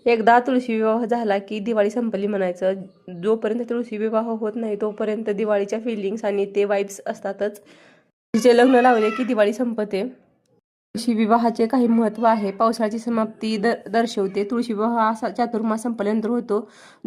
एकदा तुळशी विवाह झाला की दिवाळी संपली म्हणायचं. जोपर्यंत तुळशी विवाह होत नाही तोपर्यंत दिवाळीच्या फिलिंग्स आणि ते वाईब्स असतातच. तिचे लग्न लावले की दिवाळी संपते. तुळशी विवाहाचे काही महत्त्व आहे. पावसाळ्याची समाप्ती दर्शवते. तुळशी विवाह हा चातुर्मास संपल्यानंतर होतो,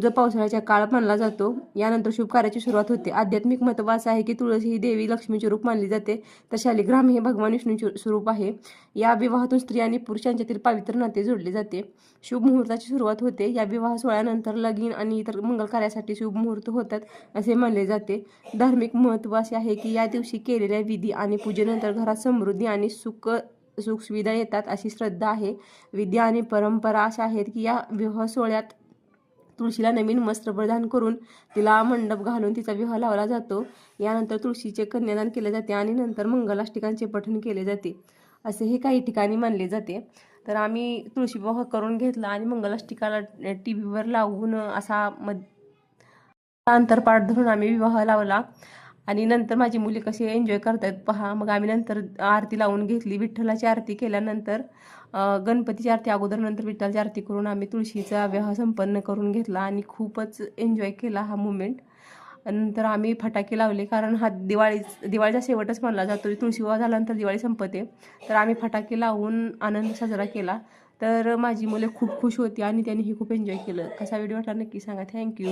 जो पावसाळ्याचा काळ मानला जातो. यानंतर शुभ कार्याची सुरुवात होते. आध्यात्मिक महत्त्व असं आहे की तुळशी ही देवी लक्ष्मीचे रूप मानली जाते, तर शालिग्राम हे भगवान विष्णूचे स्वरूप आहे. या विवाहातून स्त्री आणि पुरुष यांच्यातील पवित्र नाते जोडले जाते. शुभ मुहूर्ताची सुरुवात होते. या विवाह सोहळ्यानंतर लगीन आणि इतर मंगल कार्यासाठी शुभ मुहूर्त होतात असे मानले जाते. धार्मिक महत्त्व असे आहे की या दिवशी केलेल्या विधी आणि पूजेनंतर घरात समृद्धी आणि सुखसुविधा येतात अशी श्रद्धा आहे. विद्या आणि परंपरा अशा आहेत की या विवाह सोहळ्यात तुळशीला नवीन वस्त्र प्रदान करून तिला मंडप घालून तिचा विवाह लावला जातो. यानंतर तुळशीचे कन्यादान केले जाते आणि नंतर मंगलाष्टकांचे पठण केले जाते असे हे काही ठिकाणी मानले जाते. तर आम्ही तुळशी विवाह करून घेतला आणि मंगलाष्टिकाला TV वर लावून असा अंतरपाठ धरून आम्ही विवाह लावला. आणि नंतर माझी मुली कशी एन्जॉय करतायत पहा. मग आम्ही नंतर आरती लावून घेतली. विठ्ठलाची आरती केल्यानंतर गणपतीची आरती अगोदर, नंतर विठ्ठलाची आरती करून आम्ही तुळशीचा विवाह संपन्न करून घेतला आणि खूपच एन्जॉय केला हा मुमेंट. नंतर आम्ही फटाके लावले, कारण हा दिवाळीचा शेवटच मानला जातो. तुळशी विवाह झाल्यानंतर दिवाळी संपते, तर आम्ही फटाके लावून आनंद साजरा केला. तर माझी मुले खूप खुश होती आणि त्यांनीही खूप एन्जॉय केलं. कसा व्हिडिओ वाटला नक्की सांगा. थँक्यू.